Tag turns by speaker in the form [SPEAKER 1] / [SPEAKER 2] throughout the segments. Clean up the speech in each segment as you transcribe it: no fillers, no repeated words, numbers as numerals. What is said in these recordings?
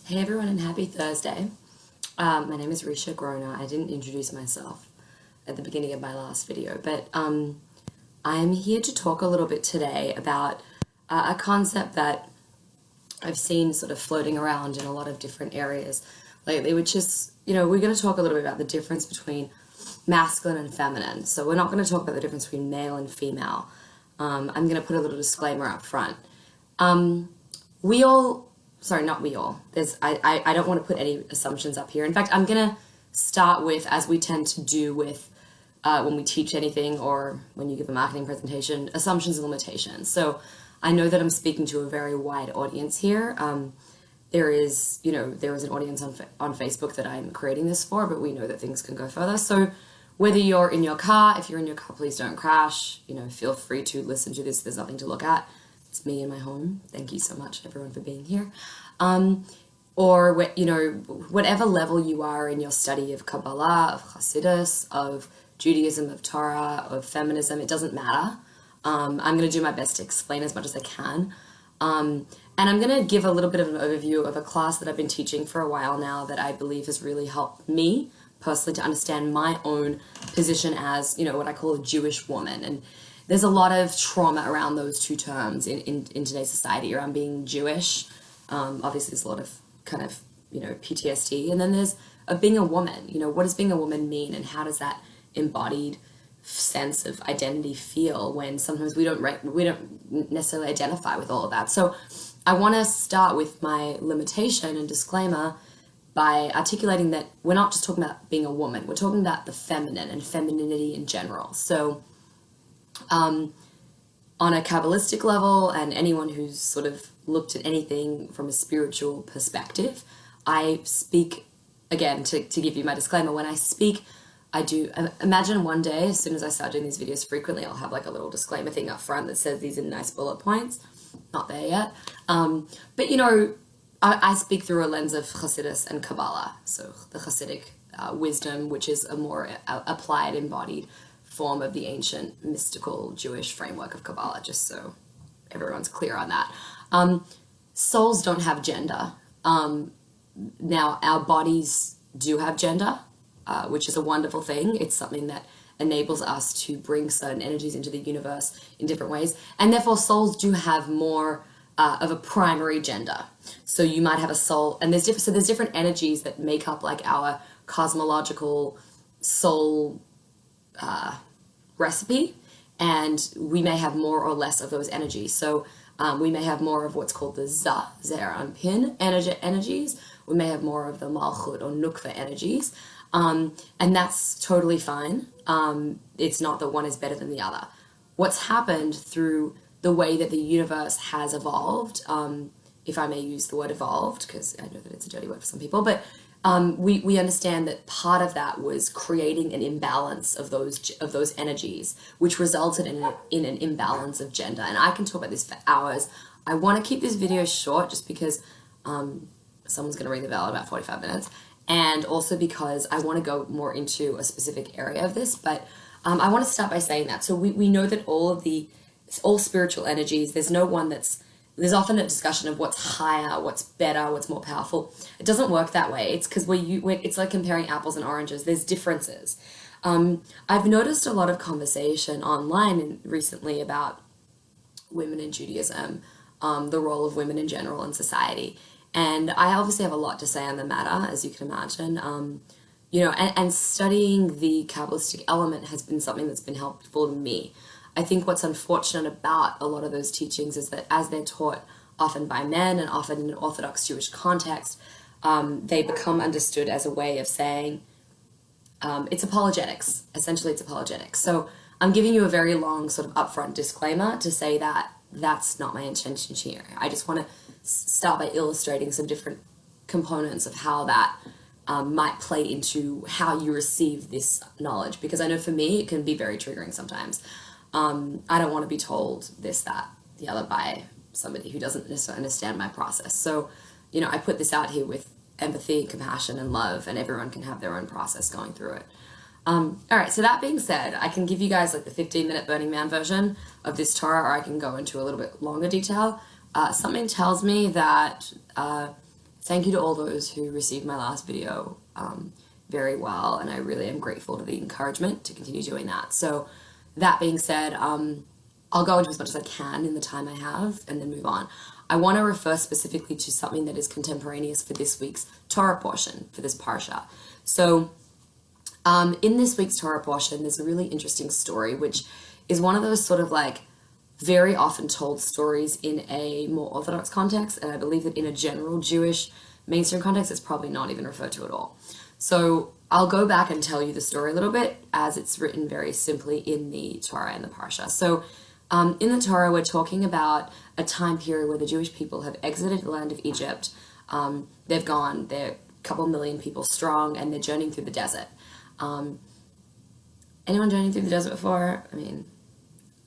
[SPEAKER 1] Hey everyone and happy Thursday. My name is Rishe Groner. I didn't introduce myself at the beginning of my last video, but I'm here to talk a little bit today about a concept that I've seen sort of floating around in a lot of different areas lately, which is, we're going to talk a little bit about the difference between masculine and feminine. So we're not going to talk about the difference between male and female. I'm going to put a little disclaimer up front. Not we all. I don't want to put any assumptions up here. In fact, I'm going to start with, as we tend to do with when we teach anything or when you give a marketing presentation, assumptions and limitations. So I know that I'm speaking to a very wide audience here. There is an audience on Facebook that I'm creating this for, but we know that things can go further. So whether you're in your car, if you're in your car, please don't crash. Feel free to listen to this. There's nothing to look at. It's me in my home. Thank you so much, everyone, for being here. Or whatever level you are in your study of Kabbalah, of Hasidus, of Judaism, of Torah, of feminism, it doesn't matter. I'm going to do my best to explain as much as I can. And I'm going to give a little bit of an overview of a class that I've been teaching for a while now that I believe has really helped me personally to understand my own position as, what I call a Jewish woman. And there's a lot of trauma around those two terms in today's society around being Jewish. Obviously, there's a lot of kind of, PTSD. And then there's being a woman. What does being a woman mean? And how does that embodied sense of identity feel when sometimes we don't necessarily identify with all of that? So I want to start with my limitation and disclaimer by articulating that we're not just talking about being a woman. We're talking about the feminine and femininity in general. So on a Kabbalistic level, and anyone who's sort of looked at anything from a spiritual perspective, I speak, again, to give you my disclaimer, when I speak, I do imagine one day, as soon as I start doing these videos frequently, I'll have like a little disclaimer thing up front that says these are nice bullet points. Not there yet. But I speak through a lens of Hasidus and Kabbalah, so the Hasidic wisdom, which is a more applied, embodied form of the ancient mystical Jewish framework of Kabbalah, just so everyone's clear on that. Souls don't have gender. Now, our bodies do have gender, which is a wonderful thing. It's something that enables us to bring certain energies into the universe in different ways. And therefore, souls do have more of a primary gender. So you might have a soul, and there's different energies that make up like our cosmological soul recipe, and we may have more or less of those energies. So we may have more of what's called the Zeir Anpin energies. We may have more of the Malchut or Nukva energies. And that's totally fine. It's not that one is better than the other. What's happened through the way that the universe has evolved, if I may use the word evolved, because I know that it's a dirty word for some people, but we understand that part of that was creating an imbalance of those energies, which resulted in an imbalance of gender. And I can talk about this for hours. I want to keep this video short just because someone's going to ring the bell in about 45 minutes. And also because I want to go more into a specific area of this. But I want to start by saying that. So we know that all spiritual energies, there's no one there's often a discussion of what's higher, what's better, what's more powerful. It doesn't work that way. It's because it's like comparing apples and oranges. There's differences. I've noticed a lot of conversation online recently about women in Judaism, the role of women in general in society. And I obviously have a lot to say on the matter, as you can imagine. And studying the Kabbalistic element has been something that's been helpful to me. I think what's unfortunate about a lot of those teachings is that as they're taught often by men and often in an Orthodox Jewish context, they become understood as a way of saying it's apologetics. Essentially, it's apologetics. So I'm giving you a very long sort of upfront disclaimer to say that that's not my intention here. I just want to start by illustrating some different components of how that might play into how you receive this knowledge. Because I know for me, it can be very triggering sometimes. I don't want to be told this, that, the other by somebody who doesn't necessarily understand my process. So, I put this out here with empathy, compassion, and love, and everyone can have their own process going through it. All right, so that being said, I can give you guys like the 15-minute Burning Man version of this Torah, or I can go into a little bit longer detail. Something tells me that thank you to all those who received my last video very well, and I really am grateful to the encouragement to continue doing that. So that being said, I'll go into as much as I can in the time I have and then move on. I want to refer specifically to something that is contemporaneous for this week's Torah portion, for this parsha. So in this week's Torah portion, there's a really interesting story, which is one of those sort of like very often told stories in a more Orthodox context, and I believe that in a general Jewish mainstream context, it's probably not even referred to at all. So I'll go back and tell you the story a little bit as it's written very simply in the Torah and the parsha. So in the Torah, we're talking about a time period where the Jewish people have exited the land of Egypt. They're a couple million people strong, and they're journeying through the desert. Anyone journeying through the desert before? I mean,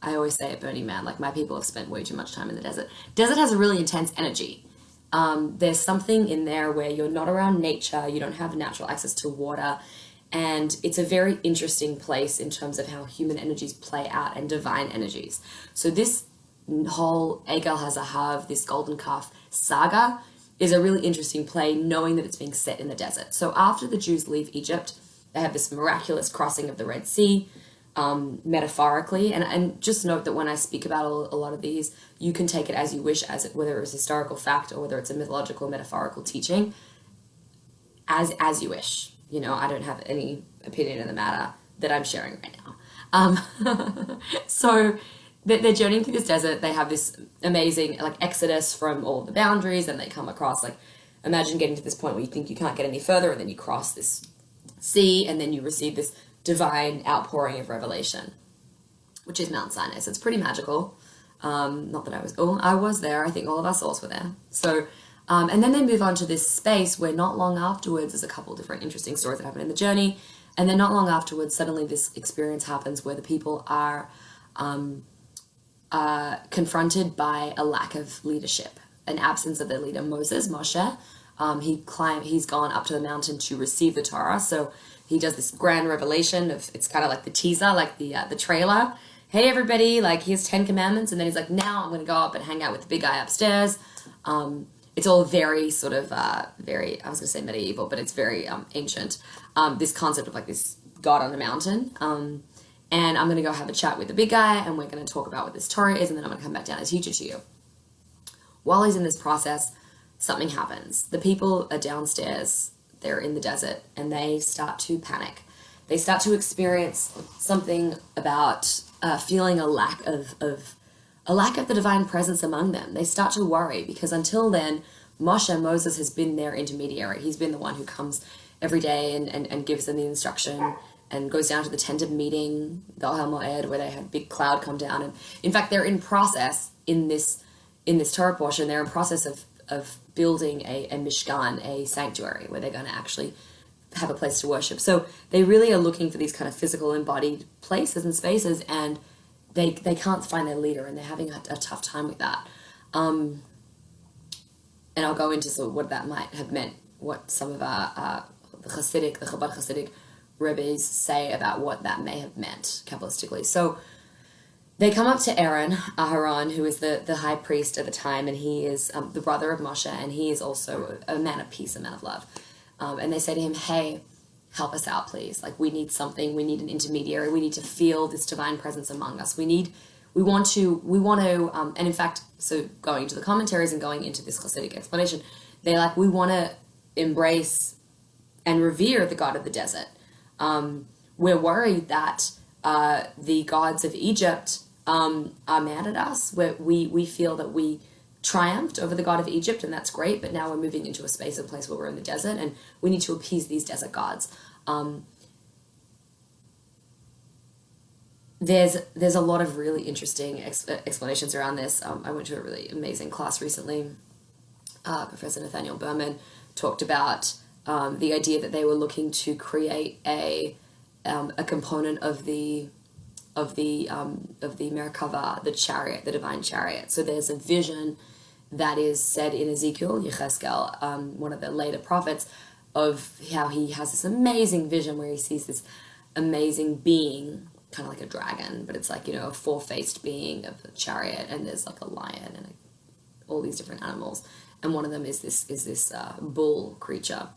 [SPEAKER 1] I always say at Burning Man, like, my people have spent way too much time in the desert. Desert has a really intense energy. There's something in there where you're not around nature, you don't have natural access to water, and it's a very interesting place in terms of how human energies play out and divine energies. So this whole Egel HaZahav, this golden calf saga, is a really interesting play, knowing that it's being set in the desert. So after the Jews leave Egypt, they have this miraculous crossing of the Red Sea, metaphorically, and just note that when I speak about a lot of these, you can take it as you wish, whether it's historical fact or whether it's a mythological, metaphorical teaching, as you wish. You know, I don't have any opinion in the matter that I'm sharing right now. So they're journeying through this desert. They have this amazing like exodus from all the boundaries, and they come across, like, imagine getting to this point where you think you can't get any further, and then you cross this sea, and then you receive this divine outpouring of revelation, which is Mount Sinai. So it's pretty magical. Not that I was there. I think all of our souls were there. So, and then they move on to this space where not long afterwards, there's a couple of different interesting stories that happen in the journey. And then not long afterwards, suddenly this experience happens where the people are confronted by a lack of leadership, an absence of their leader, Moshe. He's gone up to the mountain to receive the Torah. So he does this grand revelation it's kind of like the teaser, like the trailer. Hey everybody, like, here's 10 commandments. And then he's like, now I'm going to go up and hang out with the big guy upstairs. It's all very sort of, I was going to say medieval, but it's very ancient. This concept of like this God on a mountain. And I'm going to go have a chat with the big guy, and we're going to talk about what this Torah is, and then I'm going to come back down and teach it to you. While he's in this process, something happens. The people are downstairs, they're in the desert, and they start to panic. They start to experience something about feeling a lack of the divine presence among them. They start to worry, because until then, Moses has been their intermediary. He's been the one who comes every day and gives them the instruction, and goes down to the tent of meeting, the Ohel Moed, where they had a big cloud come down. And in fact, they're in process in this Torah portion. They're in process of building a mishkan, a sanctuary, where they're going to actually have a place to worship. So they really are looking for these kind of physical embodied places and spaces, and they can't find their leader, and they're having a tough time with that. And I'll go into sort of what that might have meant, what some of the Chabad Hasidic Rebbes say about what that may have meant Kabbalistically. So they come up to Aharon, who is the high priest at the time, and he is the brother of Moshe, and he is also a man of peace, a man of love. And they say to him, hey, help us out, please. Like, we need something. We need an intermediary. We need to feel this divine presence among us. We want to, and in fact, so going into the commentaries and going into this Hasidic explanation, we want to embrace and revere the God of the desert. We're worried that the gods of Egypt are mad at us. We feel that we triumphed over the God of Egypt, and that's great, but now we're moving into a place where we're in the desert, and we need to appease these desert gods. There's a lot of really interesting explanations around this. I went to a really amazing class recently. Professor Nathaniel Berman talked about the idea that they were looking to create a component of the Merkava, the chariot, the divine chariot. So there's a vision that is said in Ezekiel, Yechezkel, one of the later prophets, of how he has this amazing vision where he sees this amazing being, kind of like a dragon, but it's like, a four-faced being of a chariot, and there's like a lion and all these different animals, and one of them is this bull creature,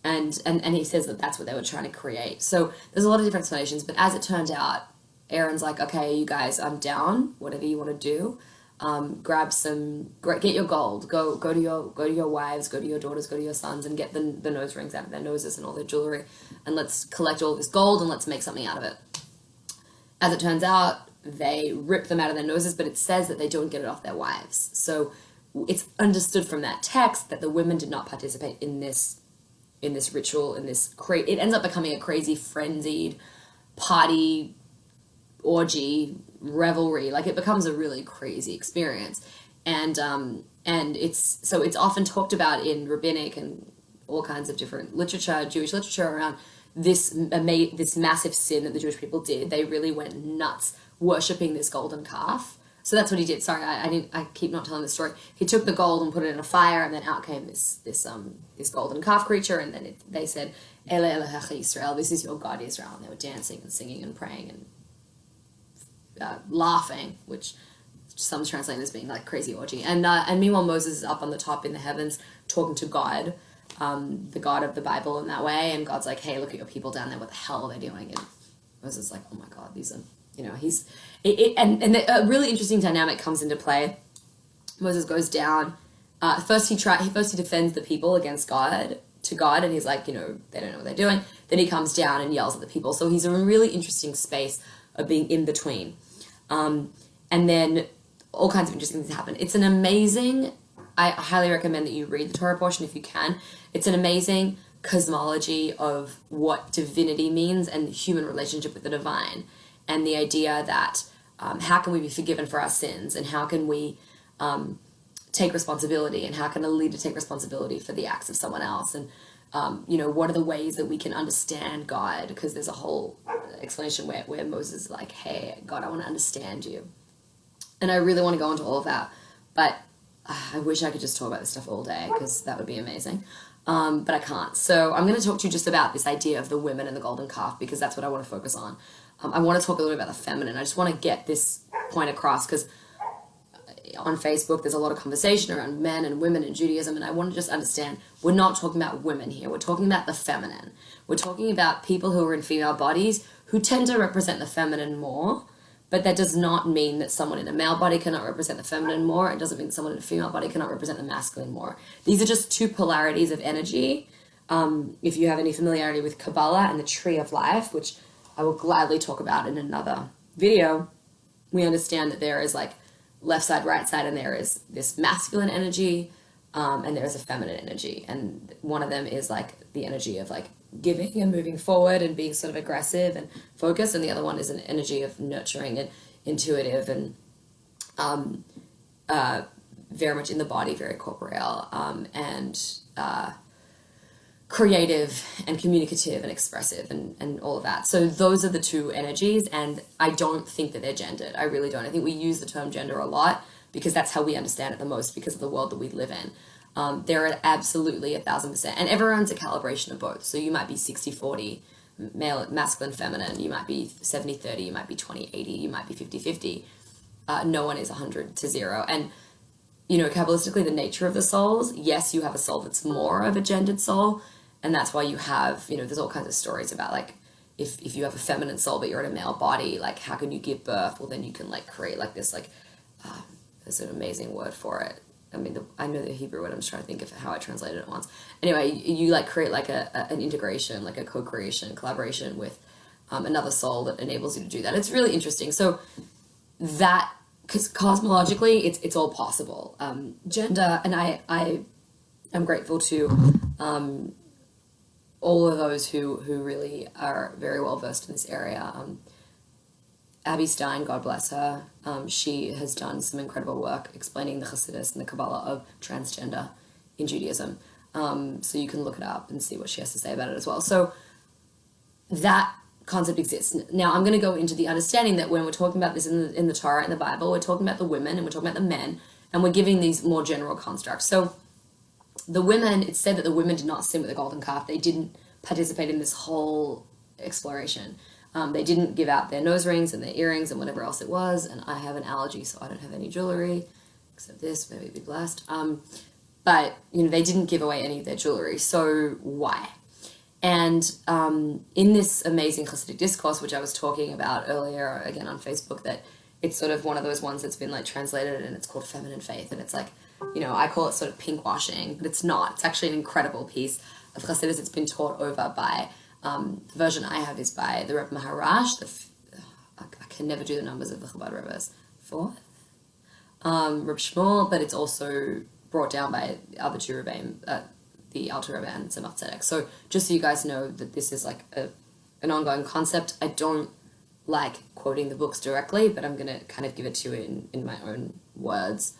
[SPEAKER 1] and he says that that's what they were trying to create. So there's a lot of different explanations, but as it turned out, Aaron's like, okay, you guys, I'm down. Whatever you want to do, get your gold. Go to your wives, go to your daughters, go to your sons, and get the nose rings out of their noses and all their jewelry, and let's collect all this gold and let's make something out of it. As it turns out, they rip them out of their noses, but it says that they don't get it off their wives. So it's understood from that text that the women did not participate in this ritual, it ends up becoming a crazy, frenzied party, orgy, revelry. Like, it becomes a really crazy experience. And it's often talked about in rabbinic and all kinds of different literature, Jewish literature, around this massive sin that the Jewish people did. They really went nuts worshipping this golden calf. So that's what he did. Sorry, I keep not telling the story. He took the gold and put it in a fire, and then out came this golden calf creature, and then they said, Ele Elohecha Yisrael, this is your God Israel. And they were dancing and singing and praying and laughing, which some translate as being like crazy orgy. And meanwhile, Moses is up on the top in the heavens talking to God, the God of the Bible in that way. And God's like, hey, look at your people down there. What the hell are they doing? And Moses is like, oh my God, these are, and a really interesting dynamic comes into play. Moses goes down. First he defends the people against God, and he's like, they don't know what they're doing. Then he comes down and yells at the people. So he's in a really interesting space of being in between. And then all kinds of interesting things happen. It's an amazing, I highly recommend that you read the Torah portion if you can. It's an amazing cosmology of what divinity means and the human relationship with the divine. And the idea that how can we be forgiven for our sins, and how can we take responsibility, and how can a leader take responsibility for the acts of someone else, and what are the ways that we can understand God, because there's a whole explanation where Moses is like, hey, God, I want to understand you. And I really want to go into all of that, but I wish I could just talk about this stuff all day, because that would be amazing. But I can't. So I'm going to talk to you just about this idea of the women and the golden calf, because that's what I want to focus on. I want to talk a little bit about the feminine. I just want to get this point across, because on Facebook there's a lot of conversation around men and women in Judaism, and I want to just understand, we're not talking about women here. We're talking about the feminine. We're talking about people who are in female bodies who tend to represent the feminine more, but that does not mean that someone in a male body cannot represent the feminine more. It doesn't mean that someone in a female body cannot represent the masculine more. These are just two polarities of energy. If you have any familiarity with Kabbalah and the Tree of Life, which I will gladly talk about in another video, we understand that there is like left side, right side, and there is this masculine energy, and there is a feminine energy. And one of them is like the energy of like giving and moving forward and being sort of aggressive and focused, and the other one is an energy of nurturing and intuitive and very much in the body, very corporeal, and creative and communicative and expressive and all of that. So those are the two energies, and I don't think that they're gendered. I really don't. I think we use the term gender a lot because that's how we understand it the most, because of the world that we live in. There are absolutely 1,000%, and everyone's a calibration of both. So you might be 60-40 male, masculine, feminine. You might be 70-30. You might be 20-80. You might be 50-50. No one is 100-0. And kabbalistically, the nature of the souls, yes, you have a soul that's more of a gendered soul. And that's why you have, there's all kinds of stories about like, if you have a feminine soul but you're in a male body, like how can you give birth? Well, then you can like create like this, like, there's an amazing word for it. I mean, I know the Hebrew word, I'm just trying to think of how I translated it once. Anyway, you like create like an integration, like a co-creation, collaboration with another soul that enables you to do that. It's really interesting. So that, because cosmologically, it's all possible. Gender, and I am grateful to all of those who really are very well versed in this area. Abby Stein, God bless her, she has done some incredible work explaining the Chassidus and the Kabbalah of transgender in Judaism. So you can look it up and see what she has to say about it as well. So that concept exists. Now I'm going to go into the understanding that when we're talking about this in the Torah and the Bible, we're talking about the women and we're talking about the men, and we're giving these more general constructs. So the women, it's said that the women did not sin with the golden calf. They didn't participate in this whole exploration. They didn't give out their nose rings and their earrings and whatever else it was. And I have an allergy, so I don't have any jewelry except this, maybe be blessed. But, they didn't give away any of their jewelry. So why? And in this amazing Hasidic discourse, which I was talking about earlier, again on Facebook, that it's sort of one of those ones that's been like translated and it's called Feminine Faith. And it's like, I call it sort of pink washing, but it's not. It's actually an incredible piece of Hasidus. It's been taught over by, the version I have is by the Rebbe Maharash. I can never do the numbers of the Chabad Rebbe's. Fourth? Reb Shmuel, but it's also brought down by the other two Rebbeim, the Alter Rebbe and Tzemach Tzedek. So just so you guys know that this is like an ongoing concept. I don't like quoting the books directly, but I'm going to kind of give it to you in my own words,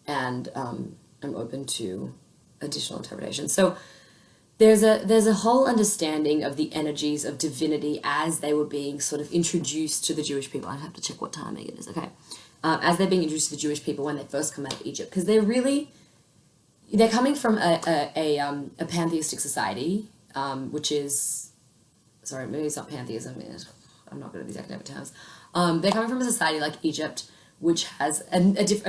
[SPEAKER 1] and I'm open to additional interpretation. So there's a whole understanding of the energies of divinity as they were being sort of introduced to the Jewish people. I have to check what timing it is, okay. As they're being introduced to the Jewish people when they first come out of Egypt, because they're coming from a pantheistic society, which is, sorry, maybe it's not pantheism, I'm not good at these academic terms. They're coming from a society like Egypt, which has a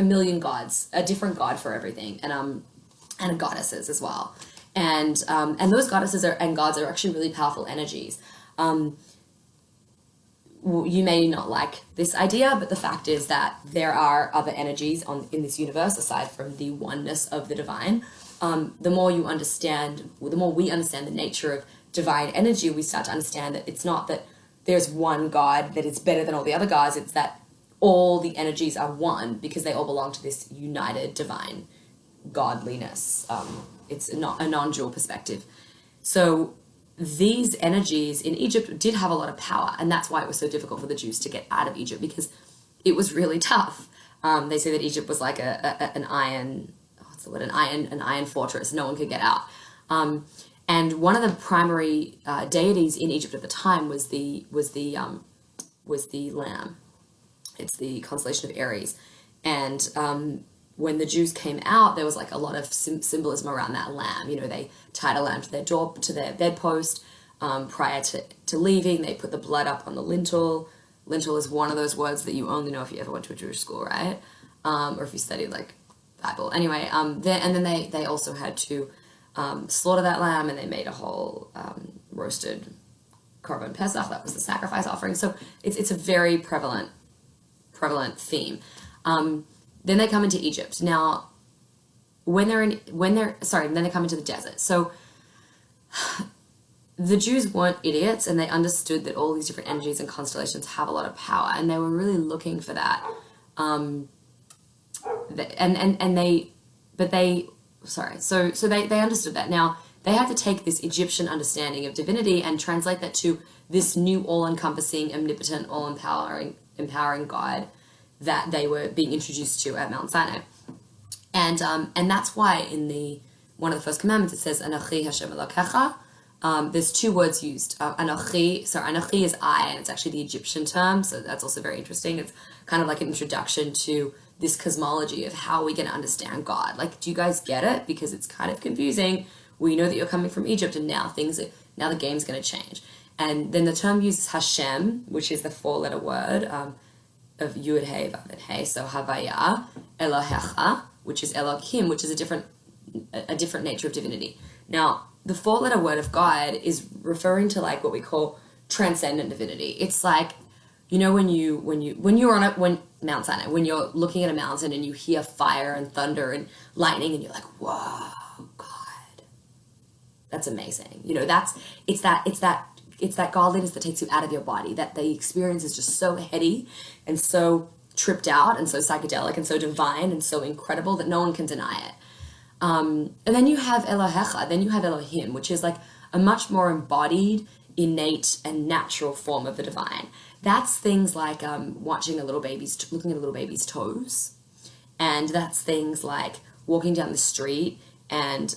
[SPEAKER 1] million gods, a different god for everything, and goddesses as well. And those goddesses and gods are actually really powerful energies. You may not like this idea, but the fact is that there are other energies in this universe aside from the oneness of the divine. The more we understand the nature of divine energy, we start to understand that it's not that there's one God that is better than all the other gods. It's that all the energies are one because they all belong to this united divine godliness. It's not a non-dual perspective. So these energies in Egypt did have a lot of power, and that's why it was so difficult for the Jews to get out of Egypt, because it was really tough. They say that Egypt was like an iron fortress. No one could get out. And one of the primary deities in Egypt at the time was the lamb. It's the constellation of Aries, and when the Jews came out, there was like a lot of symbolism around that lamb. They tied a lamb to their bedpost. Prior to leaving, they put the blood up on the lintel. Lintel is one of those words that you only know if you ever went to a Jewish school, right? Or if you studied like Bible. Anyway, then they also had to slaughter that lamb, and they made a whole roasted korban pesach. That was the sacrifice offering. So it's a very prevalent theme. Then they come into Egypt. Now, then they come into the desert. So the Jews weren't idiots, and they understood that all these different energies and constellations have a lot of power, and they were really looking for that. They understood that. Now, they had to take this Egyptian understanding of divinity and translate that to this new all-encompassing, omnipotent, all-empowering God that they were being introduced to at Mount Sinai. And that's why in one of the first commandments it says, Anochi Hashem Elokecha. There's two words used. Anochi is I, and it's actually the Egyptian term, so that's also very interesting. It's kind of like an introduction to this cosmology of how we're going to understand God. Like, do you guys get it? Because it's kind of confusing. We know that you're coming from Egypt, and now the game's going to change. And then the term uses Hashem, which is the 4-letter word of Yud Hey Vav and Hey. So Havaya, Elohecha, which is Elohim, which is a different nature of divinity. Now, the 4-letter word of God is referring to like what we call transcendent divinity. It's like, when you're on Mount Sinai, when you're looking at a mountain and you hear fire and thunder and lightning, and you're like, whoa, God, that's amazing. It's that godliness that takes you out of your body, that the experience is just so heady and so tripped out and so psychedelic and so divine and so incredible that no one can deny it. And then you have Elohecha, then you have Elohim, which is like a much more embodied, innate, and natural form of the divine. That's things like looking at a little baby's toes, and that's things like walking down the street and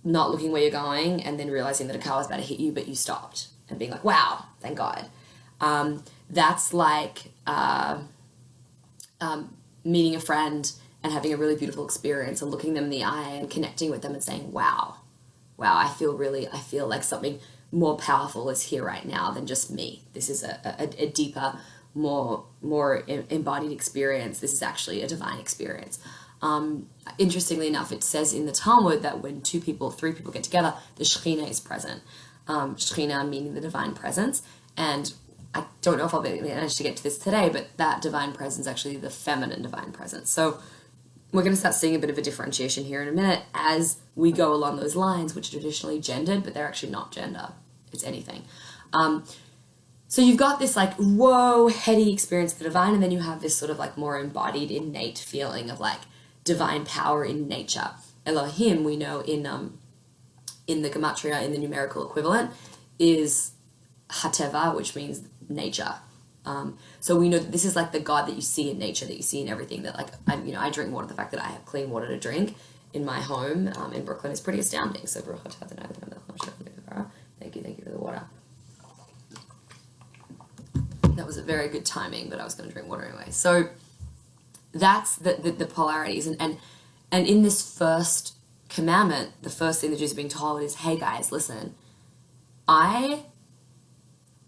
[SPEAKER 1] not looking where you're going, and then realizing that a car was about to hit you, but you stopped, and being like, wow, thank God. That's like meeting a friend and having a really beautiful experience and looking them in the eye and connecting with them and saying, wow, I feel like something more powerful is here right now than just me. This is a deeper, more embodied experience. This is actually a divine experience. Interestingly enough, it says in the Talmud that when 3 people get together, the Shekhinah is present. Shekhinah meaning the divine presence. And I don't know if I'll manage to get to this today, but that divine presence is actually the feminine divine presence. So we're going to start seeing a bit of a differentiation here in a minute as we go along those lines, which are traditionally gendered, but they're actually not gender. It's anything. So you've got this like, whoa, heady experience of the divine, and then you have this sort of like more embodied, innate feeling of like divine power in nature. Elohim, we know in the gematria, in the numerical equivalent, is hateva, which means nature. So we know that this is like the God that you see in nature, that you see in everything. That like, I drink water. The fact that I have clean water to drink in my home in Brooklyn is pretty astounding. So thank you for the water. That was a very good timing, but I was going to drink water anyway. So that's the polarities. And in this first commandment, the first thing the Jews are being told is, hey guys, listen, I'm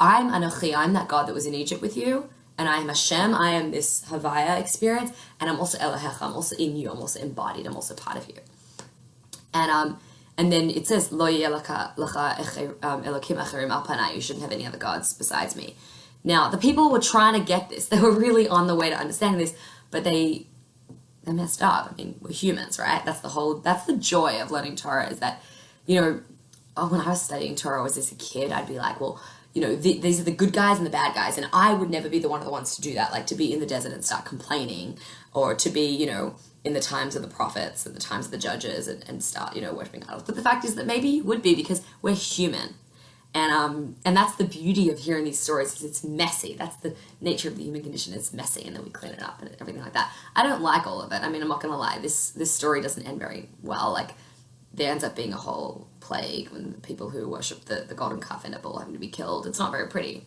[SPEAKER 1] Anochi, I'm that God that was in Egypt with you, and I am Hashem, I am this Havaya experience, and I'm also Elohecha, I'm also in you, I'm also embodied, I'm also part of you. And then it says, Lo yeh lecha Elokim acherim al panai, you shouldn't have any other gods besides me. Now, the people were trying to get this. They were really on the way to understanding this, but they messed up. I mean, we're humans, right? That's the joy of learning Torah, is that, when I was studying Torah as a kid, I'd be like, well, these are the good guys and the bad guys, and I would never be one of the ones to do that, like to be in the desert and start complaining, or to be, in the times of the prophets and the times of the judges and start, worshiping idols. But the fact is that maybe you would be, because we're human. And that's the beauty of hearing these stories, is it's messy. That's the nature of the human condition. It's messy, and then we clean it up and everything like that. I don't like all of it. I mean, I'm not going to lie. This story doesn't end very well. Like, there ends up being a whole plague when the people who worship the golden calf end up all having to be killed. It's not very pretty.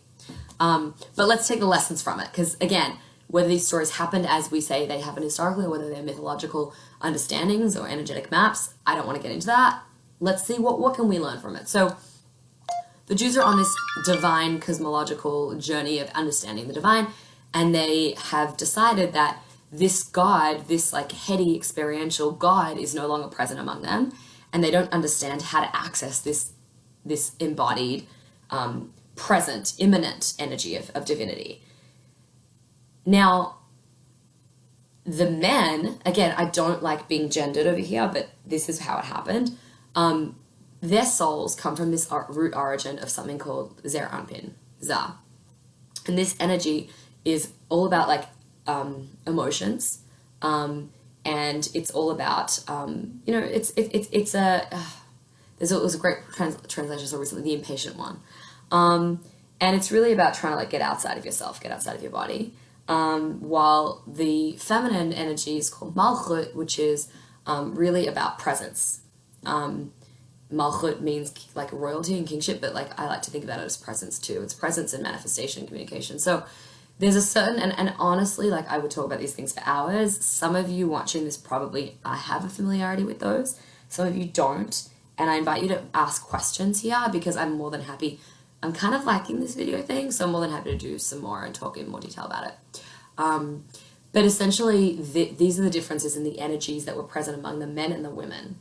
[SPEAKER 1] But let's take the lessons from it. Because, again, whether these stories happened as we say they happen historically, or whether they're mythological understandings or energetic maps, I don't want to get into that. Let's see what can we learn from it. So the Jews are on this divine cosmological journey of understanding the divine, and they have decided that this God, this like heady experiential God, is no longer present among them, and they don't understand how to access this embodied, present, immanent energy of divinity. Now, the men, again, I don't like being gendered over here, but this is how it happened. Their souls come from this root origin of something called Zer Anpin, Za. And this energy is all about like emotions, and it's all about there was a great translation so recently, the impatient one, and it's really about trying to like get outside of yourself, get outside of your body, while the feminine energy is called Malchut, which is really about presence. Malchut means like royalty and kingship, but like I like to think about it as presence too. It's presence and manifestation, communication. So there's a certain, and honestly, like I would talk about these things for hours. Some of you watching this probably have a familiarity with those. Some of you don't. And I invite you to ask questions here, because I'm more than happy. I'm kind of liking this video thing, so I'm more than happy to do some more and talk in more detail about it. But essentially, these are the differences in the energies that were present among the men and the women.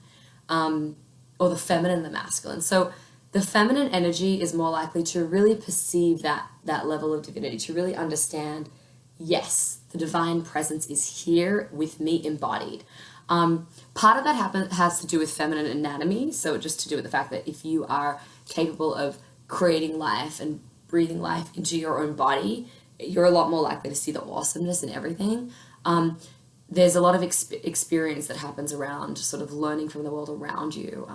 [SPEAKER 1] Or the feminine and the masculine. So the feminine energy is more likely to really perceive that level of divinity, to really understand, yes, the divine presence is here with me embodied. Part of that has to do with feminine anatomy, so just to do with the fact that if you are capable of creating life and breathing life into your own body, you're a lot more likely to see the awesomeness in everything. There's a lot of experience that happens around sort of learning from the world around you,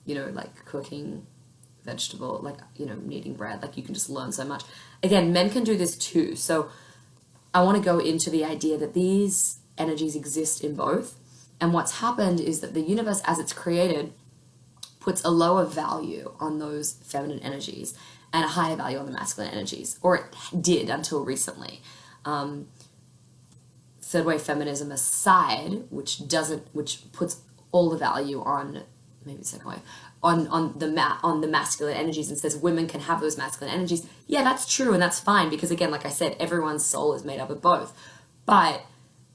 [SPEAKER 1] like cooking vegetable, like, kneading bread, like you can just learn so much. Again, men can do this too. So I want to go into the idea that these energies exist in both. And what's happened is that the universe, as it's created, puts a lower value on those feminine energies and a higher value on the masculine energies, or it did until recently. Third wave feminism aside, which puts all the value on maybe the second wave, on the masculine energies and says women can have those masculine energies. Yeah, that's true, and that's fine, because again, like I said, everyone's soul is made up of both. But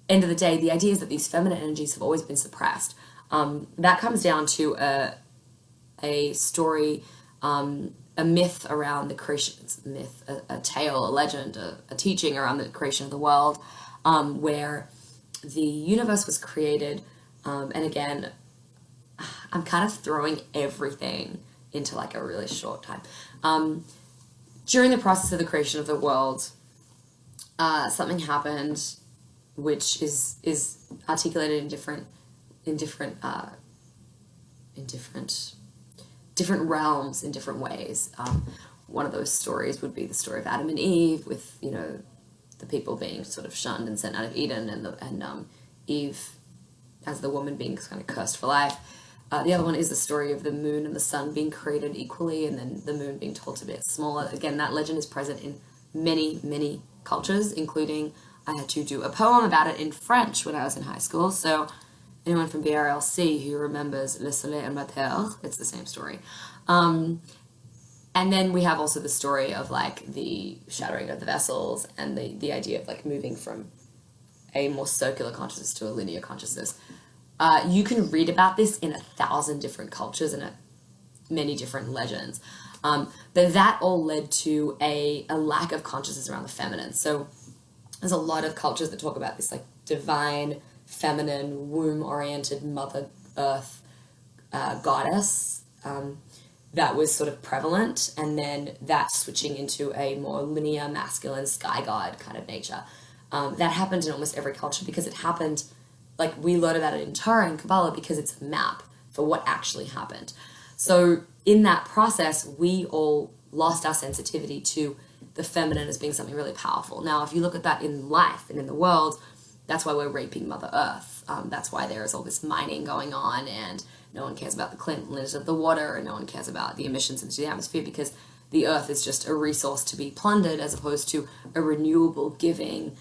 [SPEAKER 1] end of the day, the idea is that these feminine energies have always been suppressed. That comes down to a story, a myth around the creation, a tale, a legend, a teaching around the creation of the world, where the universe was created, and again, I'm kind of throwing everything into like a really short time. During the process of the creation of the world, something happened which is articulated in different realms in different ways. One of those stories would be the story of Adam and Eve, with the people being sort of shunned and sent out of Eden, and Eve as the woman being kind of cursed for life. The other one is the story of the moon and the sun being created equally, and then the moon being told to be smaller. Again, that legend is present in many cultures, including I had to do a poem about it in French when I was in high school. So anyone from BRLC who remembers Le Soleil et la Terre, it's the same story. And then we have also the story of like the shattering of the vessels, and the idea of like moving from a more circular consciousness to a linear consciousness. You can read about this in 1,000 different cultures and many different legends. But that all led to a lack of consciousness around the feminine. So there's a lot of cultures that talk about this like divine, feminine, womb-oriented Mother Earth goddess that was sort of prevalent, and then that switching into a more linear, masculine sky god kind of nature. That happened in almost every culture, because it happened, like we learn about it in Torah and Kabbalah, because it's a map for what actually happened. So in that process, we all lost our sensitivity to the feminine as being something really powerful. Now, if you look at that in life and in the world, that's why we're raping Mother Earth. That's why there is all this mining going on, and no one cares about the cleanliness of the water, and no one cares about the emissions into the atmosphere, because the Earth is just a resource to be plundered, as opposed to a renewable, giving,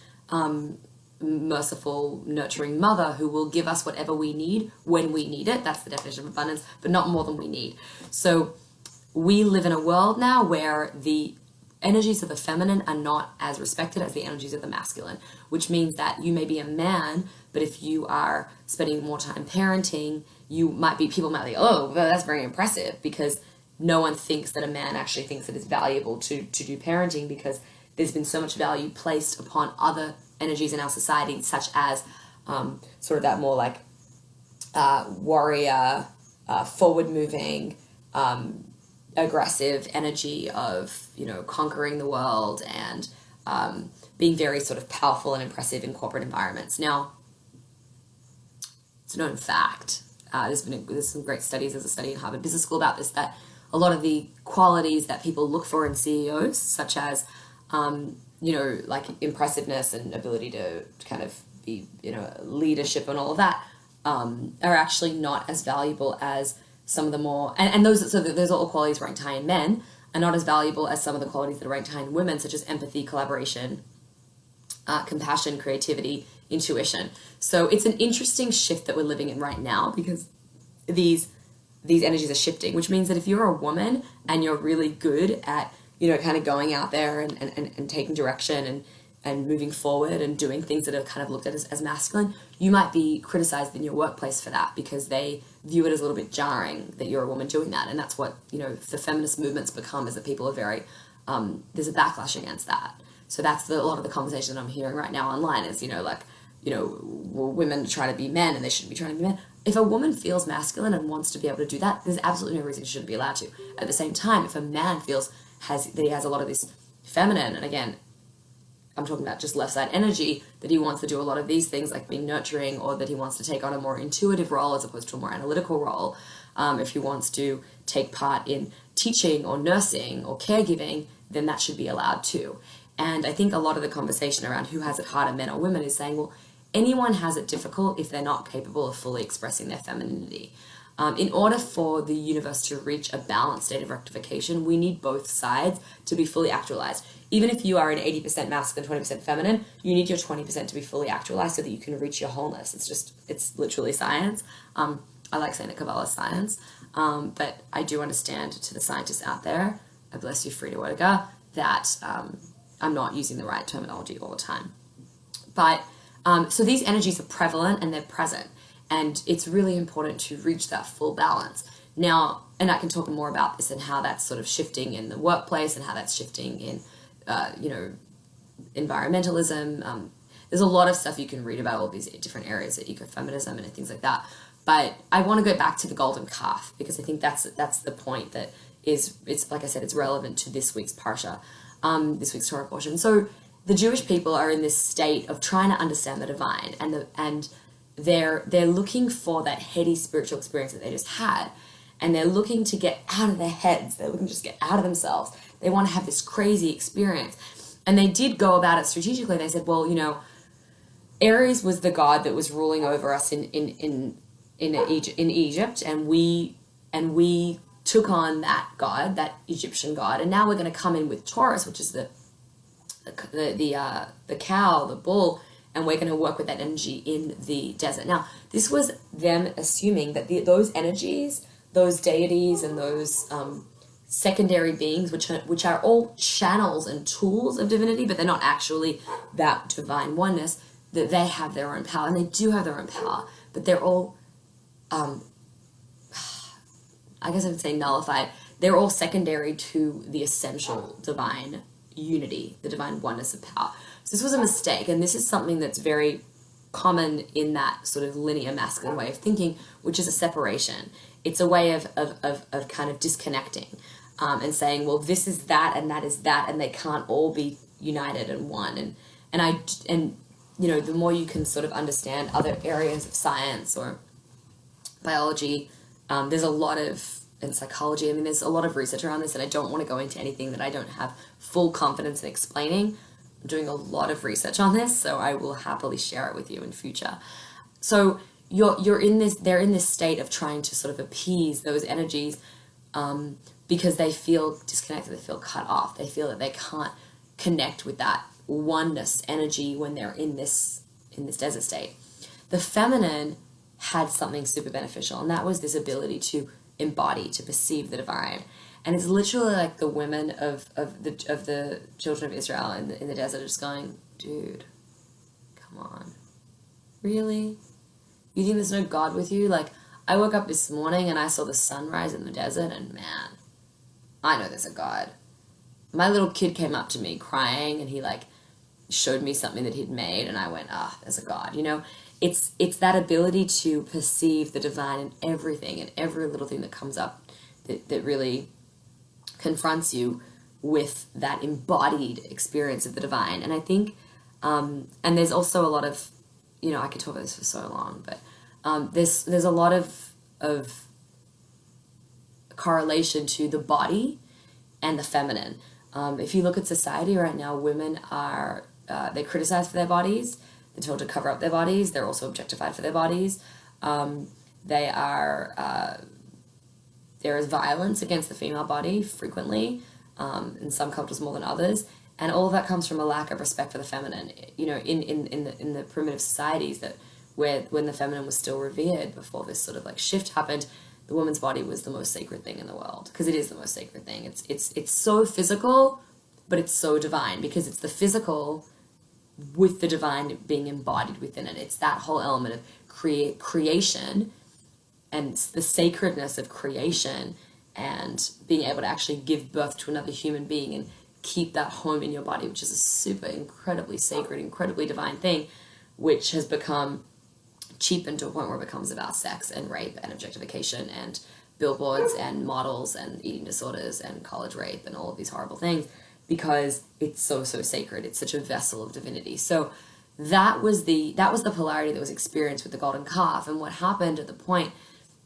[SPEAKER 1] merciful, nurturing mother who will give us whatever we need when we need it. That's the definition of abundance, but not more than we need. So we live in a world now where the energies of the feminine are not as respected as the energies of the masculine, which means that you may be a man, but if you are spending more time parenting, people might be, oh, well, that's very impressive, because no one thinks that a man actually thinks that it's valuable to do parenting, because there's been so much value placed upon other energies in our society, such as sort of that more like warrior, forward-moving, aggressive energy of, conquering the world and being very sort of powerful and impressive in corporate environments. Now, it's a known fact. There's some great studies. There's a study in Harvard Business School about this, that a lot of the qualities that people look for in CEOs, such as like impressiveness and ability to kind of be, leadership and all of that, are actually not as valuable as some of the more, and those are all qualities ranked high in men, are not as valuable as some of the qualities that are ranked high in women, such as empathy, collaboration, compassion, creativity, intuition. So it's an interesting shift that we're living in right now, because these energies are shifting, which means that if you're a woman and you're really good at, kind of going out there and taking direction and moving forward and doing things that are kind of looked at as masculine, you might be criticized in your workplace for that, because they view it as a little bit jarring that you're a woman doing that. And that's what, the feminist movements become, is that people are very, there's a backlash against that. So that's a lot of the conversation that I'm hearing right now online is, women trying to be men and they shouldn't be trying to be men. If a woman feels masculine and wants to be able to do that, there's absolutely no reason she shouldn't be allowed to. At the same time, if a man feels that he has a lot of this feminine, and again, I'm talking about just left side energy, that he wants to do a lot of these things like being nurturing, or that he wants to take on a more intuitive role as opposed to a more analytical role. If he wants to take part in teaching or nursing or caregiving, then that should be allowed too. And I think a lot of the conversation around who has it harder, men or women, is saying, well, anyone has it difficult if they're not capable of fully expressing their femininity. In order for the universe to reach a balanced state of rectification, we need both sides to be fully actualized. Even if you are an 80% masculine, 20% feminine, you need your 20% to be fully actualized so that you can reach your wholeness. It's literally science. I like saying that Kabbalah is science, but I do understand to the scientists out there, I bless you, Frida Werga, that I'm not using the right terminology all the time. But so these energies are prevalent and they're present, and it's really important to reach that full balance. Now, and I can talk more about this and how that's sort of shifting in the workplace and how that's shifting in, environmentalism. There's a lot of stuff you can read about all these different areas of ecofeminism and things like that. But I want to go back to the golden calf because I think that's the point that it's like I said, it's relevant to this week's parsha, this week's Torah portion. So the Jewish people are in this state of trying to understand the divine, and they're looking for that heady spiritual experience that they just had, and they're looking to get out of their heads. They're looking to just get out of themselves. They want to have this crazy experience, and they did go about it strategically. They said, well, Ares was the god that was ruling over us in Egypt, and we took on that god, that Egyptian god, and now we're going to come in with Taurus, which is the cow, the bull, and we're going to work with that energy in the desert. Now, this was them assuming that those energies, those deities, and those secondary beings, which are all channels and tools of divinity, but they're not actually that divine oneness, that they have their own power, and they do have their own power, but they're all, I guess I would say nullified. They're all secondary to the essential divine unity, the divine oneness of power. So this was a mistake, and this is something that's very common in that sort of linear masculine way of thinking, which is a separation. It's a way of kind of disconnecting and saying, well, this is that and that is that, and they can't all be united and one. And the more you can sort of understand other areas of science or biology, there's a lot of, in psychology, there's a lot of research around this, and I don't want to go into anything that I don't have full confidence in explaining. I'm doing a lot of research on this, so I will happily share it with you in future. So they're in this state of trying to sort of appease those energies because they feel disconnected, they feel cut off, they feel that they can't connect with that oneness energy when they're in this desert state. The feminine had something super beneficial, and that was this ability to embody, to perceive the divine. And it's literally like the women of the children of Israel in the desert are just going, dude, come on, really? You think there's no God with you? Like, I woke up this morning and I saw the sunrise in the desert, and man, I know there's a God. My little kid came up to me crying, and he showed me something that he'd made, and I went, there's a God. It's that ability to perceive the divine in everything and every little thing that comes up that really confronts you with that embodied experience of the divine. And I think, and there's also a lot of, I could talk about this for so long, but there's a lot of correlation to the body and the feminine. If you look at society right now, women are, they're criticized for their bodies. They're told to cover up their bodies. They're also objectified for their bodies. They are, there is violence against the female body frequently, in some cultures more than others. And all of that comes from a lack of respect for the feminine. In the primitive societies when the feminine was still revered before this sort of shift happened, the woman's body was the most sacred thing in the world, because it is the most sacred thing. It's so physical, but it's so divine, because it's the physical with the divine being embodied within it. It's that whole element of creation and the sacredness of creation and being able to actually give birth to another human being and keep that home in your body, which is a super incredibly sacred, incredibly divine thing, which has become cheapened to a point where it becomes about sex and rape and objectification and billboards and models and eating disorders and college rape and all of these horrible things, because it's so sacred. It's such a vessel of divinity. So that was the polarity that was experienced with the golden calf. And what happened at the point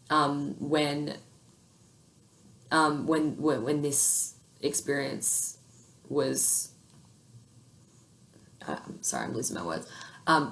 [SPEAKER 1] when this experience was, I'm sorry, I'm losing my words.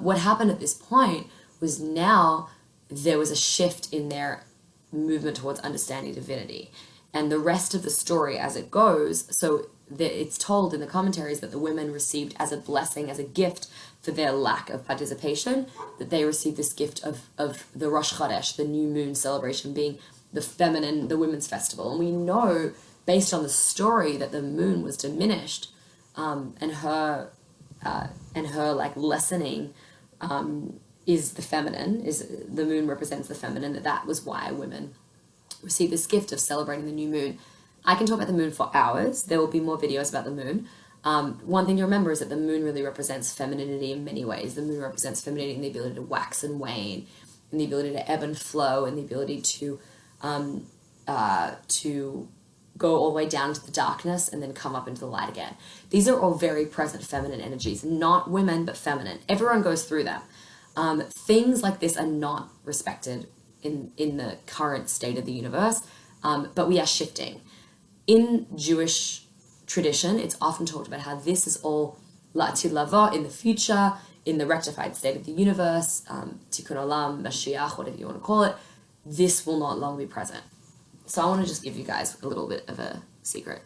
[SPEAKER 1] What happened at this point was now there was a shift in their movement towards understanding divinity. And the rest of the story as it goes, so it's told in the commentaries that the women received as a blessing, as a gift, for their lack of participation, that they receive this gift of the Rosh Chodesh, the new moon celebration, being the feminine, the women's festival. And we know, based on the story, that the moon was diminished, and her like lessening is the feminine, is the moon represents the feminine, that was why women receive this gift of celebrating the new moon. I can talk about the moon for hours. There will be more videos about the moon. One thing to remember is that the moon really represents femininity in many ways. The moon represents femininity and the ability to wax and wane, and the ability to ebb and flow, and the ability to go all the way down to the darkness and then come up into the light again. These are all very present feminine energies, not women, but feminine. Everyone goes through them. Things like this are not respected in the current state of the universe, but we are shifting. In Jewish tradition, it's often talked about how this is all la'atid lavo, in the future, in the rectified state of the universe, tikkun olam, Mashiach, whatever you want to call it. This will not long be present. So I want to just give you guys a little bit of a secret.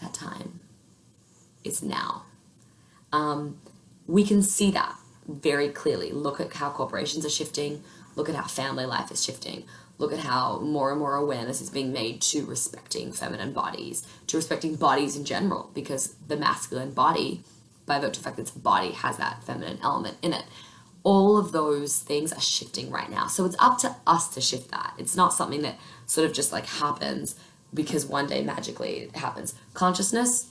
[SPEAKER 1] That time is now. We can see that very clearly. Look at how corporations are shifting. Look at how family life is shifting. Look at how more and more awareness is being made to respecting feminine bodies, to respecting bodies in general, because the masculine body, by virtue of the fact that it's a body, has that feminine element in it. All of those things are shifting right now. So it's up to us to shift that. It's not something that sort of just like happens because one day magically it happens. Consciousness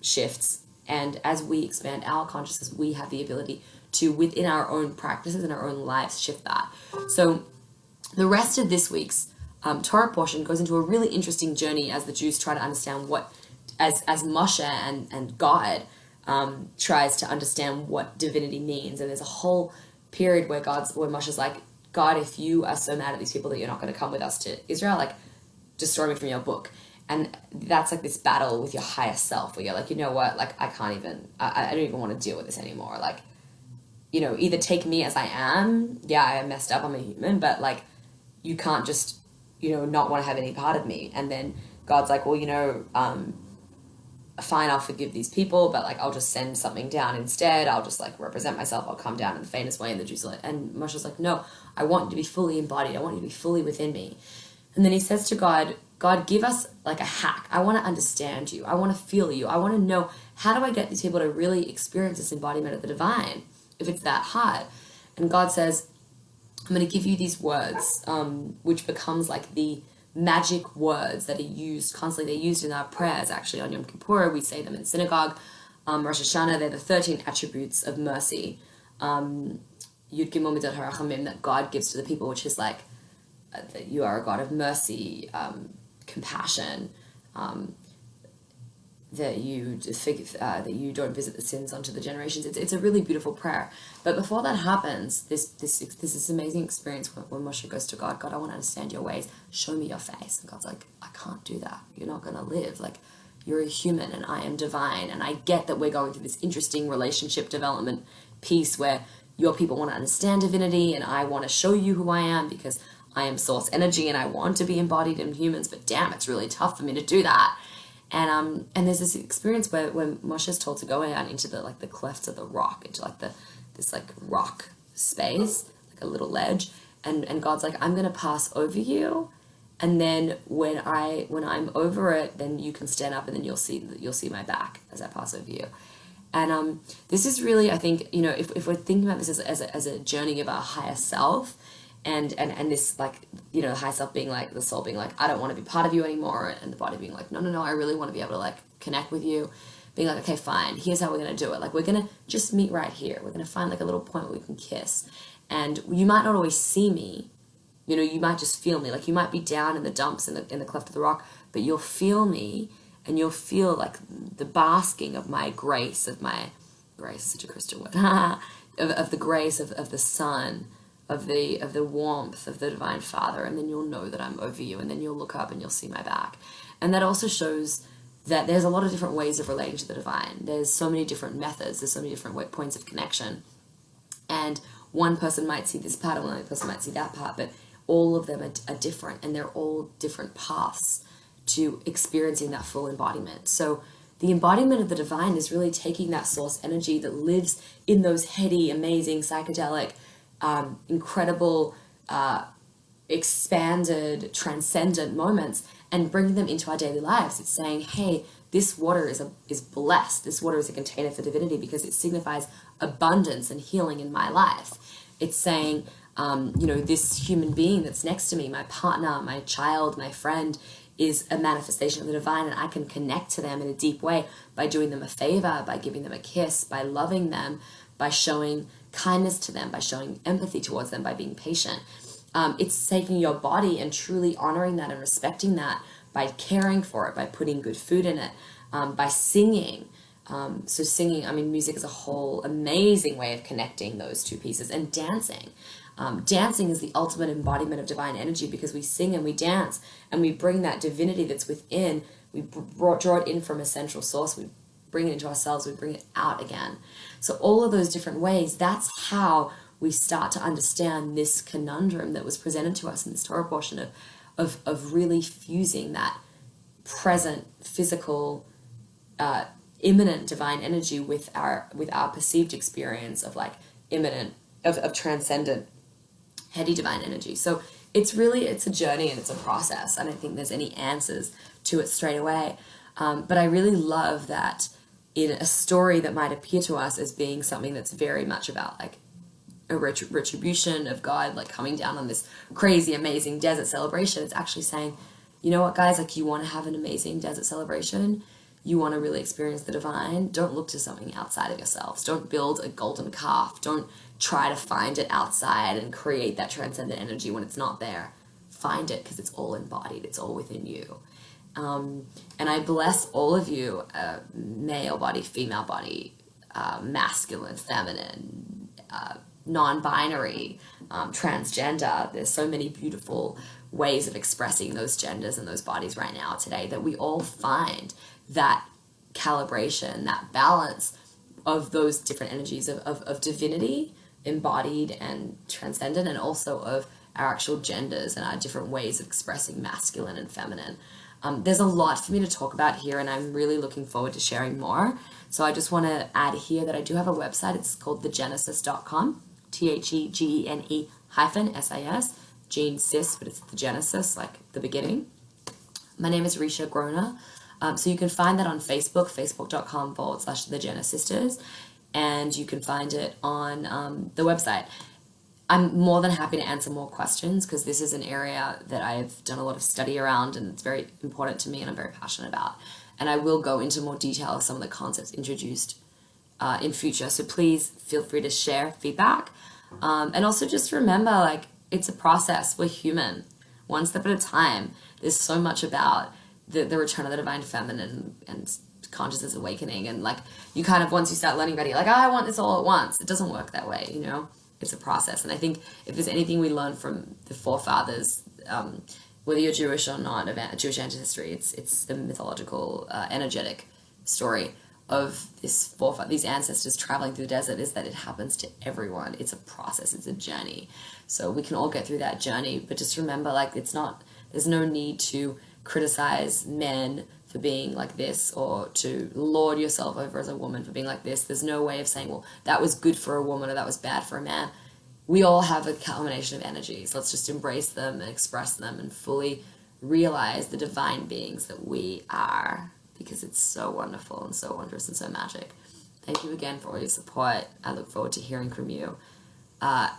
[SPEAKER 1] shifts, and as we expand our consciousness, we have the ability to, within our own practices and our own lives, shift that. So the rest of this week's Torah portion goes into a really interesting journey as the Jews try to understand what, as Moshe and God tries to understand what divinity means. And there's a whole period where Moshe's like, God, if you are so mad at these people that you're not going to come with us to Israel, like, destroy me from your book. And that's like this battle with your higher self where you're like, you know what, like, I don't even want to deal with this anymore. Like, you know, either take me as I am. Yeah, I messed up, I'm a human, but like, you can't just, you know, not want to have any part of me. And then God's like, well, you know, fine, I'll forgive these people, but like, I'll just send something down instead. I'll just like represent myself. I'll come down in the faintest way. And the Jews are like, and Moshe's like, no, I want you to be fully embodied. I want you to be fully within me. And then he says to God, give us like a hack. I want to understand you. I want to feel you. I want to know, how do I get these people to really experience this embodiment of the divine if it's that hard? And God says, I'm going to give you these words, which becomes like the magic words that are used constantly. They're used in our prayers, actually, on Yom Kippur. We say them in synagogue. Rosh Hashanah, they're the 13 attributes of mercy. Yud Gimel Midot HaRachamim, that God gives to the people, which is like, that you are a God of mercy, compassion, that you don't visit the sins onto the generations. It's a really beautiful prayer. But before that happens, this amazing experience when Moshe goes to God, I want to understand your ways. Show me your face. And God's like, I can't do that. You're not going to live. Like, you're a human and I am divine. And I get that we're going through this interesting relationship development piece where your people want to understand divinity and I want to show you who I am because I am source energy and I want to be embodied in humans, but damn, it's really tough for me to do that. And there's this experience where Moshe is told to go out into the like the clefts of the rock, into like this like rock space, like a little ledge, and God's like, I'm gonna pass over you, and then when I'm over it, then you can stand up and then you'll see my back as I pass over you. And this is really, I think, you know, if we're thinking about this as a journey of our higher self. And this, like, you know, the high self being like, the soul being like, I don't want to be part of you anymore. And the body being like, no, I really want to be able to, like, connect with you. Being like, okay, fine, here's how we're going to do it. Like, we're going to just meet right here. We're going to find, like, a little point where we can kiss. And you might not always see me. You know, you might just feel me. Like, you might be down in the dumps in the cleft of the rock, but you'll feel me. And you'll feel, like, the basking of my grace, grace, such a Christian word, of the grace of the sun, of the warmth of the Divine Father, and then you'll know that I'm over you, and then you'll look up and you'll see my back. And that also shows that there's a lot of different ways of relating to the divine. There's so many different methods, there's so many different points of connection. And one person might see this part, and one other person might see that part, but all of them are different, and they're all different paths to experiencing that full embodiment. So the embodiment of the divine is really taking that source energy that lives in those heady, amazing, psychedelic, incredible, expanded, transcendent moments and bringing them into our daily lives. It's saying, hey, this water is blessed. This water is a container for divinity because it signifies abundance and healing in my life. It's saying, this human being that's next to me, my partner, my child, my friend, is a manifestation of the divine, and I can connect to them in a deep way by doing them a favor, by giving them a kiss, by loving them, by showing kindness to them, by showing empathy towards them, by being patient. It's taking your body and truly honoring that and respecting that by caring for it, by putting good food in it, by singing. So singing, music is a whole amazing way of connecting those two pieces, and dancing. Dancing is the ultimate embodiment of divine energy because we sing and we dance and we bring that divinity that's within, we draw it in from a central source, we bring it into ourselves, we bring it out again. So all of those different ways, that's how we start to understand this conundrum that was presented to us in this Torah portion of really fusing that present, physical, immanent divine energy with our perceived experience of like immanent, of transcendent, heady divine energy. So it's a journey and it's a process. I don't think there's any answers to it straight away. But I really love that in a story that might appear to us as being something that's very much about like a retribution of God, like coming down on this crazy, amazing desert celebration, it's actually saying, you know what, guys, like you want to have an amazing desert celebration, you want to really experience the divine, don't look to something outside of yourselves. Don't build a golden calf. Don't try to find it outside and create that transcendent energy when it's not there. Find it because it's all embodied. It's all within you. And I bless all of you, male body, female body, masculine, feminine, non-binary, transgender. There's so many beautiful ways of expressing those genders and those bodies right now today that we all find that calibration, that balance of those different energies of divinity embodied and transcendent, and also of our actual genders and our different ways of expressing masculine and feminine. There's a lot for me to talk about here, and I'm really looking forward to sharing more. So I just want to add here that I do have a website. It's called thegene-sis.com, THEGENE-SIS, Gene-Sis, but it's the Genesis, like the beginning. My name is Rishe Groner. So you can find that on Facebook, facebook.com/thegene-sisters, and you can find it on the website. I'm more than happy to answer more questions because this is an area that I've done a lot of study around and it's very important to me and I'm very passionate about. And I will go into more detail of some of the concepts introduced in future. So please feel free to share feedback. And also just remember, like, it's a process. We're human, one step at a time. There's so much about the return of the divine feminine and consciousness awakening. And like, you kind of, once you start learning about it, you're like, oh, I want this all at once. It doesn't work that way, you know? It's a process. And I think if there's anything we learn from the forefathers, whether you're Jewish or not, of Jewish ancestry, it's the mythological, energetic story of these ancestors traveling through the desert, is that it happens to everyone. It's a process. It's a journey. So we can all get through that journey, but just remember, like, there's no need to criticize men for being like this or to lord yourself over as a woman for being like this. There's no way of saying, well, that was good for a woman or that was bad for a man. We all have a combination of energies. Let's just embrace them and express them and fully realize the divine beings that we are, because it's so wonderful and so wondrous and so magic. Thank you again for all your support. I look forward to hearing from you.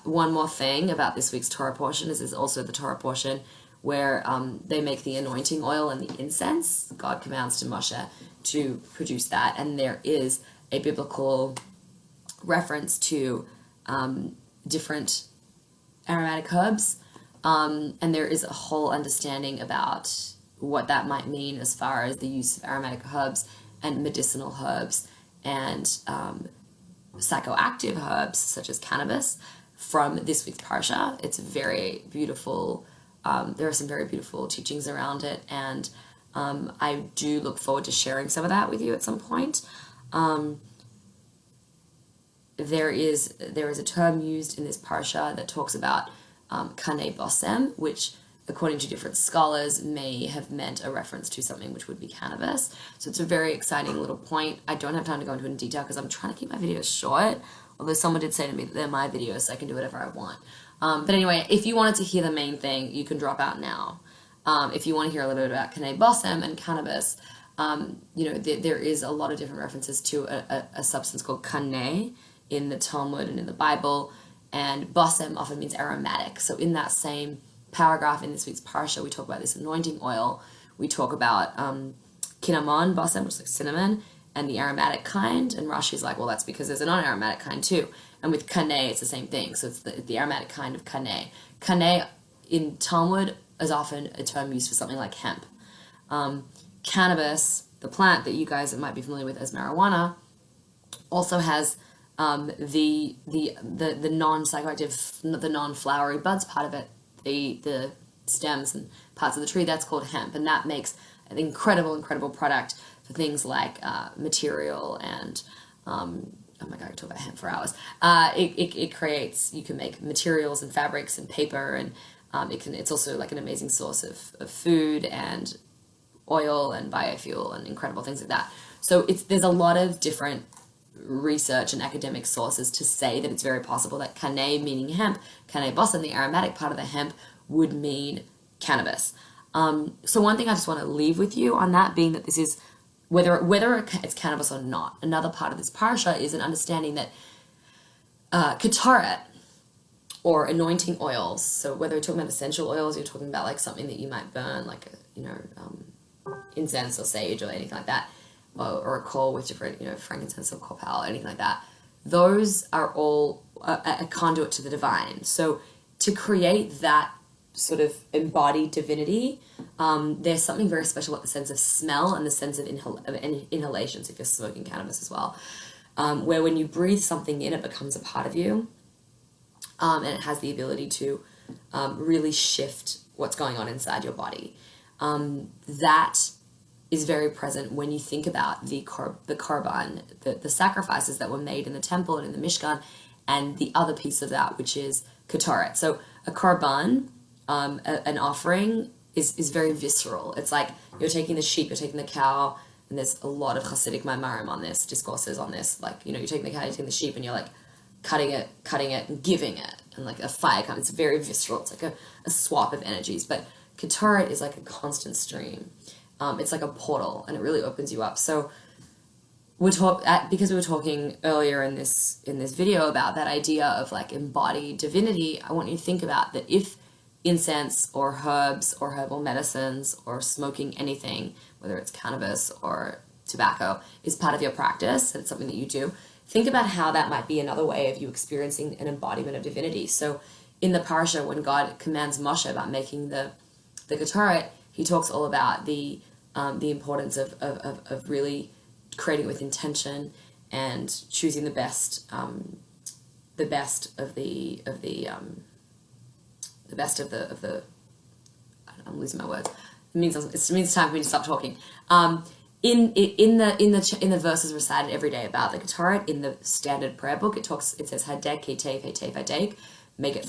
[SPEAKER 1] One more thing about this week's Torah portion is also the Torah portion where they make the anointing oil and the incense. God commands to Moshe to produce that, and there is a biblical reference to different aromatic herbs, and there is a whole understanding about what that might mean as far as the use of aromatic herbs and medicinal herbs and psychoactive herbs such as cannabis from this week's parsha. It's very beautiful. There are some very beautiful teachings around it, and I do look forward to sharing some of that with you at some point. There is a term used in this parsha that talks about kane bosem, which according to different scholars, may have meant a reference to something which would be cannabis. So it's a very exciting little point. I don't have time to go into it in detail because I'm trying to keep my videos short, although someone did say to me that they're my videos, so I can do whatever I want. But anyway, if you wanted to hear the main thing, you can drop out now. If you want to hear a little bit about Kane Bossem and cannabis, there is a lot of different references to a substance called kane in the Talmud and in the Bible, and Bossem often means aromatic. So in that same paragraph in this week's parsha, we talk about this anointing oil. We talk about cinnamon, Bossem, which is like cinnamon, and the aromatic kind. And Rashi's like, well, that's because there's a non-aromatic kind too. And with kane, it's the same thing. So it's the aromatic kind of kane. Kane in Talmud is often a term used for something like hemp. Cannabis, the plant that you guys might be familiar with as marijuana, also has the non-psychoactive, the non-flowery buds part of it, the stems and parts of the tree, that's called hemp, and that makes an incredible product for things like material and oh my god, I could talk about hemp for hours. It creates, you can make materials and fabrics and paper, and it's also like an amazing source of food and oil and biofuel and incredible things like that. So there's a lot of different research and academic sources to say that it's very possible that kane, meaning hemp, kane bossem, the aromatic part of the hemp, would mean cannabis. So one thing I just want to leave with you on that being that this is, whether it's cannabis or not, another part of this parsha is an understanding that kataret, or anointing oils, so whether you're talking about essential oils, you're talking about like something that you might burn, like incense or sage or anything like that, or a coal with different, frankincense or copal, anything like that. Those are all a conduit to the divine. So to create that sort of embodied divinity, there's something very special about the sense of smell and the sense of inhalations if you're smoking cannabis as well, where when you breathe something in, it becomes a part of you, and it has the ability to really shift what's going on inside your body. That is very present when you think about the korban, the sacrifices that were made in the temple and in the Mishkan, and the other piece of that, which is kataret. So a korban, an offering, is very visceral. It's like you're taking the sheep, you're taking the cow, and there's a lot of Hasidic maimarim on this, discourses on this. Like, you're taking the cow, you're taking the sheep, and you're like cutting it, and giving it, and like a fire comes. It's very visceral. It's like a swap of energies. But kataret is like a constant stream. It's like a portal, and it really opens you up. So because we were talking earlier in this video about that idea of like embodied divinity, I want you to think about that if incense or herbs or herbal medicines or smoking anything, whether it's cannabis or tobacco, is part of your practice, and it's something that you do, think about how that might be another way of you experiencing an embodiment of divinity. So in the parasha, when God commands Moshe about making the kataret, he talks all about the importance of really creating with intention and choosing the best of the I'm losing my words. It means it's time for me to stop talking. In the verses recited every day about the kataret in the standard prayer book, it says hadek hetef hetef hadek, make it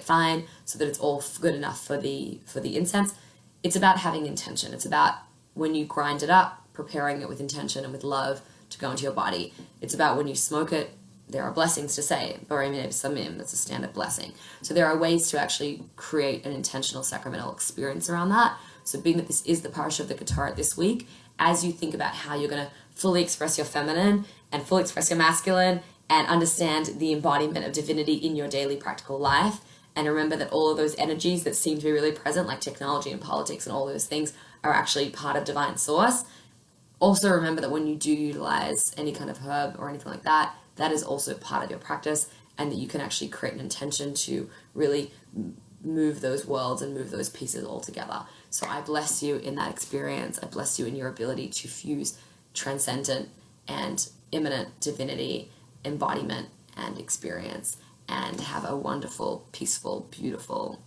[SPEAKER 1] fine, so that it's all good enough for the incense. It's about having intention. It's about when you grind it up, preparing it with intention and with love to go into your body. It's about when you smoke it, there are blessings to say. Barim samim, that's a standard blessing. So there are ways to actually create an intentional sacramental experience around that. So being that this is the parasha of the kataret this week, as you think about how you're going to fully express your feminine and fully express your masculine and understand the embodiment of divinity in your daily practical life, and remember that all of those energies that seem to be really present, like technology and politics and all those things, are actually part of divine source. Also remember that when you do utilize any kind of herb or anything like that, that is also part of your practice, and that you can actually create an intention to really move those worlds and move those pieces all together. So I bless you in that experience. I bless you in your ability to fuse transcendent and immanent divinity, embodiment, and experience, and have a wonderful, peaceful, beautiful,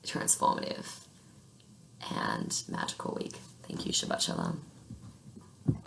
[SPEAKER 1] transformative, and magical week. Thank you. Shabbat Shalom.